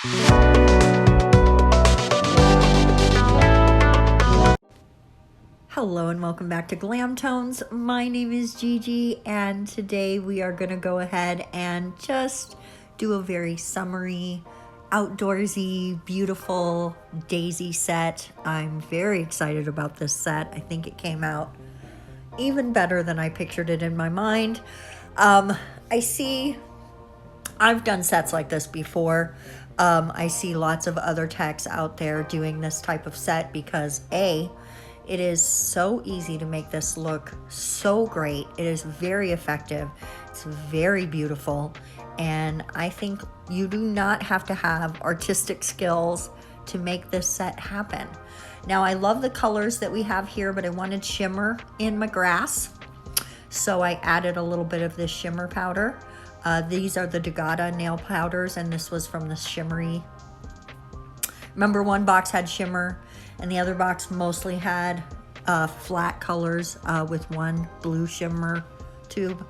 Hello and welcome back to Glam Tones. My name is Gigi and today we are going to go ahead and just do a very summery, outdoorsy, beautiful daisy set. I'm very excited about this set. I think it came out even better than I pictured it in my mind. I've done sets like this before. I see lots of other techs out there doing this type of set because it is so easy to make this look so great. It is very effective. It's very beautiful. And I think you do not have to have artistic skills to make this set happen. Now, I love the colors that we have here, but I wanted shimmer in my grass. So I added a little bit of this shimmer powder. These are the Degata nail powders, and this was from the shimmery. Remember, one box had shimmer and the other box mostly had flat colors with one blue shimmer tube.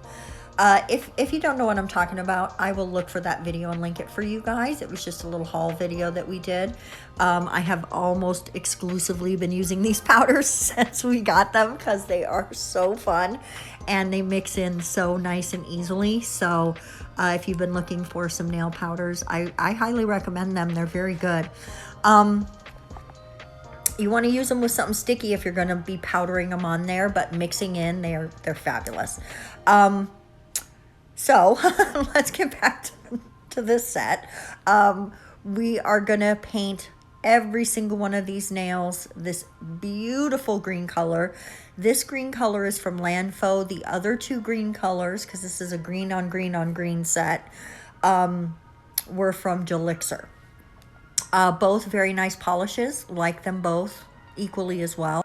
If you don't know what I'm talking about, I will look for that video and link it for you guys. It was just a little haul video that we did. I have almost exclusively been using these powders since we got them because they are so fun and they mix in so nice and easily. So if you've been looking for some nail powders, I highly recommend them. They're very good. You want to use them with something sticky if you're going to be powdering them on there, but mixing in, they're fabulous. So let's get back to this set. We are going to paint every single one of these nails this beautiful green color. This green color is from LanFo. The other two green colors, because this is a green on green on green set, were from Gelixir. Both very nice polishes, like them both equally as well.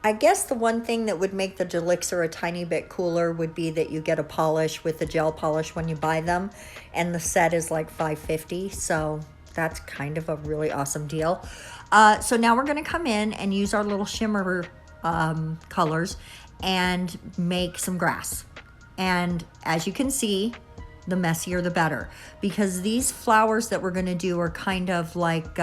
I guess the one thing that would make the Gelixir a tiny bit cooler would be that you get a polish with the gel polish when you buy them, and the set is like $5.50, so that's kind of a really awesome deal. So now we're going to come in and use our little shimmer colors and make some grass. And as you can see, the messier the better, because these flowers that we're going to do are kind of like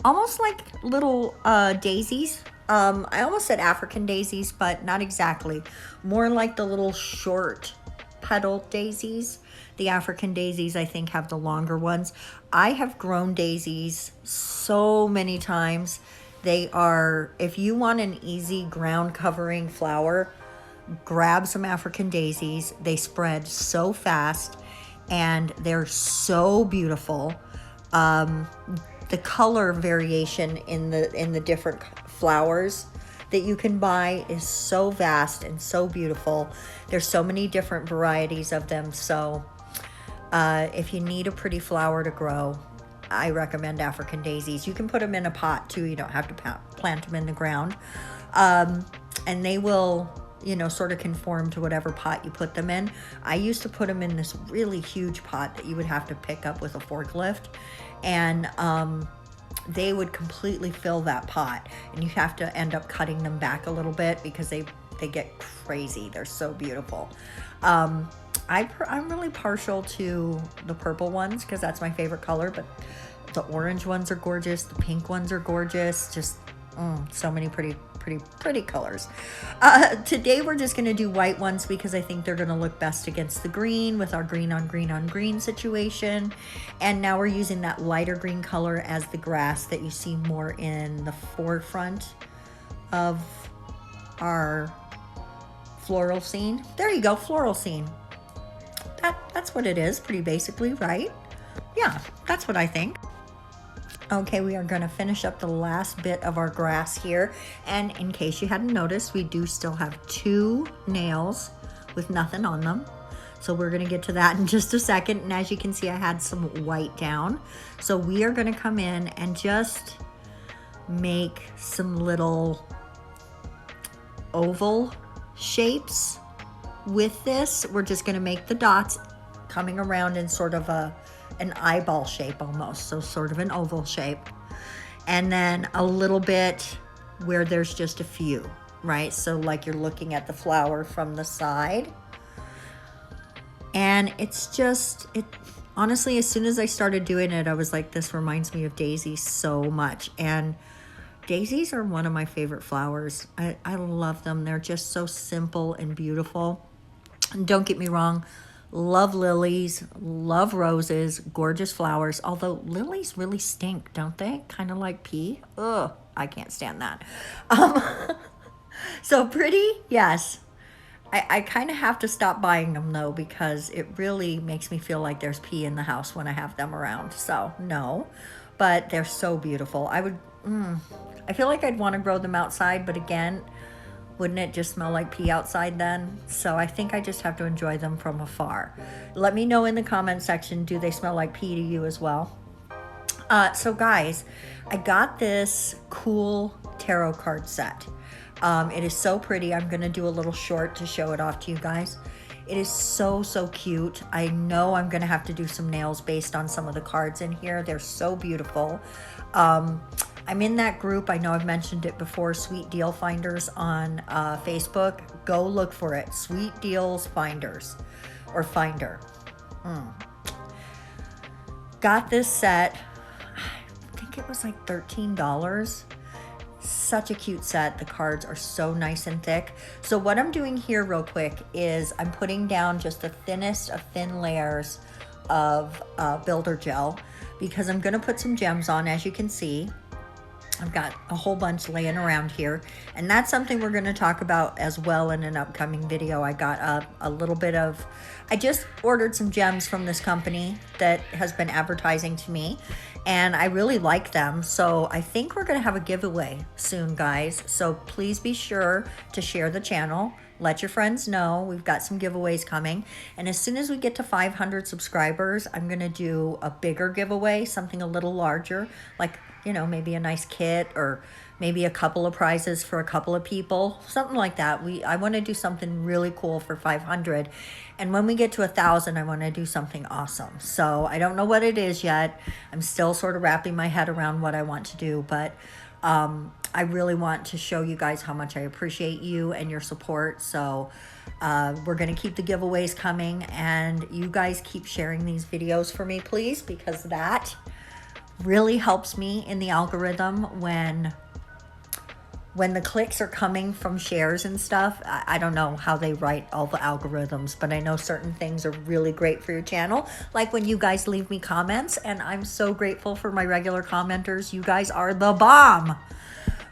almost like little daisies. I almost said African daisies, but not exactly. More like the little short petal daisies. The African daisies, I think, have the longer ones. I have grown daisies so many times. They are, if you want an easy ground covering flower, grab some African daisies. They spread so fast and they're so beautiful. The color variation in the different flowers that you can buy is so vast and so beautiful. There's so many different varieties of them. So if you need a pretty flower to grow, I recommend African daisies. You can put them in a pot too. You don't have to plant them in the ground. And they will, you know, sort of conform to whatever pot you put them in. I used to put them in this really huge pot that you would have to pick up with a forklift, and they would completely fill that pot, and you have to end up cutting them back a little bit because they get crazy. They're so beautiful. I'm really partial to the purple ones because that's my favorite color, but the orange ones are gorgeous. The pink ones are gorgeous. Just so many pretty colors. Today we're just going to do white ones because I think they're going to look best against the green with our green on green on green situation. And now we're using that lighter green color as the grass that you see more in the forefront of our floral scene. There you go, floral scene. That's what it is, pretty basically, right? Yeah, that's what I think. Okay, we are going to finish up the last bit of our grass here. And in case you hadn't noticed, we do still have 2 nails with nothing on them. So we're going to get to that in just a second. And as you can see, I had some white down. So we are going to come in and just make some little oval shapes with this. We're just going to make the dots coming around in sort of an eyeball shape almost, so sort of an oval shape, and then a little bit where there's just a few, right? So like you're looking at the flower from the side, and it's just honestly, as soon as I started doing it, I was like, this reminds me of daisies so much. And daisies are one of my favorite flowers. I love them. They're just so simple and beautiful. And don't get me wrong, love lilies, love roses, gorgeous flowers. Although lilies really stink, don't they? Kind of like pee. Ugh, I can't stand that. So pretty, yes. I kind of have to stop buying them though, because it really makes me feel like there's pee in the house when I have them around. So no, but they're so beautiful. I feel like I'd want to grow them outside, but again, wouldn't it just smell like pee outside then? So I think I just have to enjoy them from afar. Let me know in the comment section, do they smell like pee to you as well? So guys, I got this cool tarot card set. It is so pretty. I'm going to do a little short to show it off to you guys. It is so, so cute. I know I'm going to have to do some nails based on some of the cards in here. They're so beautiful. I'm in that group. I know I've mentioned it before, Sweet Deal Finders on Facebook. Go look for it. Sweet Deals Finders or Finder. Got this set. I think it was like $13. Such a cute set. The cards are so nice and thick. So what I'm doing here real quick is I'm putting down just the thinnest of thin layers of builder gel, because I'm going to put some gems on. As you can see, I've got a whole bunch laying around here, and that's something we're going to talk about as well in an upcoming video. I got a little bit of, I just ordered some gems from this company that has been advertising to me, and I really like them. So I think we're going to have a giveaway soon, guys. So please be sure to share the channel. Let your friends know we've got some giveaways coming. And as soon as we get to 500 subscribers, I'm going to do a bigger giveaway, something a little larger, like, you know, maybe a nice kit or maybe a couple of prizes for a couple of people, something like that. I want to do something really cool for 500. And when we get to 1,000, I want to do something awesome. So I don't know what it is yet. I'm still sort of wrapping my head around what I want to do, but I really want to show you guys how much I appreciate you and your support. So we're going to keep the giveaways coming, and you guys keep sharing these videos for me, please, because that really helps me in the algorithm when the clicks are coming from shares and stuff. I don't know how they write all the algorithms, but I know certain things are really great for your channel, like when you guys leave me comments, and I'm so grateful for my regular commenters. You guys are the bomb.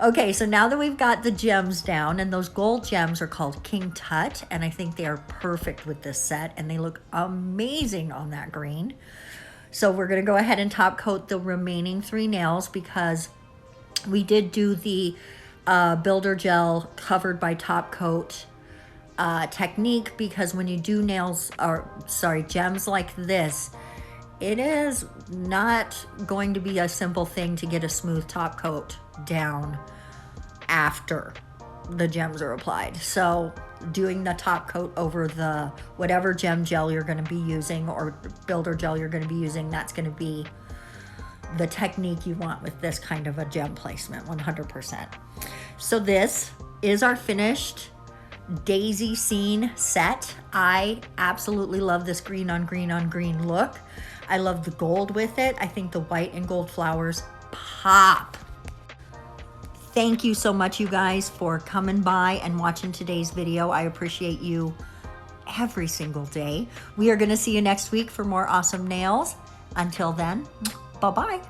Okay, so now that we've got the gems down, and those gold gems are called King Tut, and I think they are perfect with this set, and they look amazing on that green. So we're going to go ahead and top coat the remaining 3 nails, because we did do the builder gel covered by top coat technique, because when you do nails, or sorry, gems like this, it is not going to be a simple thing to get a smooth top coat down after the gems are applied. So doing the top coat over the whatever gem gel you're going to be using, or builder gel you're going to be using, that's going to be the technique you want with this kind of a gem placement, 100%. So this is our finished daisy scene set. I absolutely love this green on green on green look. I love the gold with it. I think the white and gold flowers pop. Thank you so much, you guys, for coming by and watching today's video. I appreciate you every single day. We are going to see you next week for more awesome nails. Until then, bye-bye.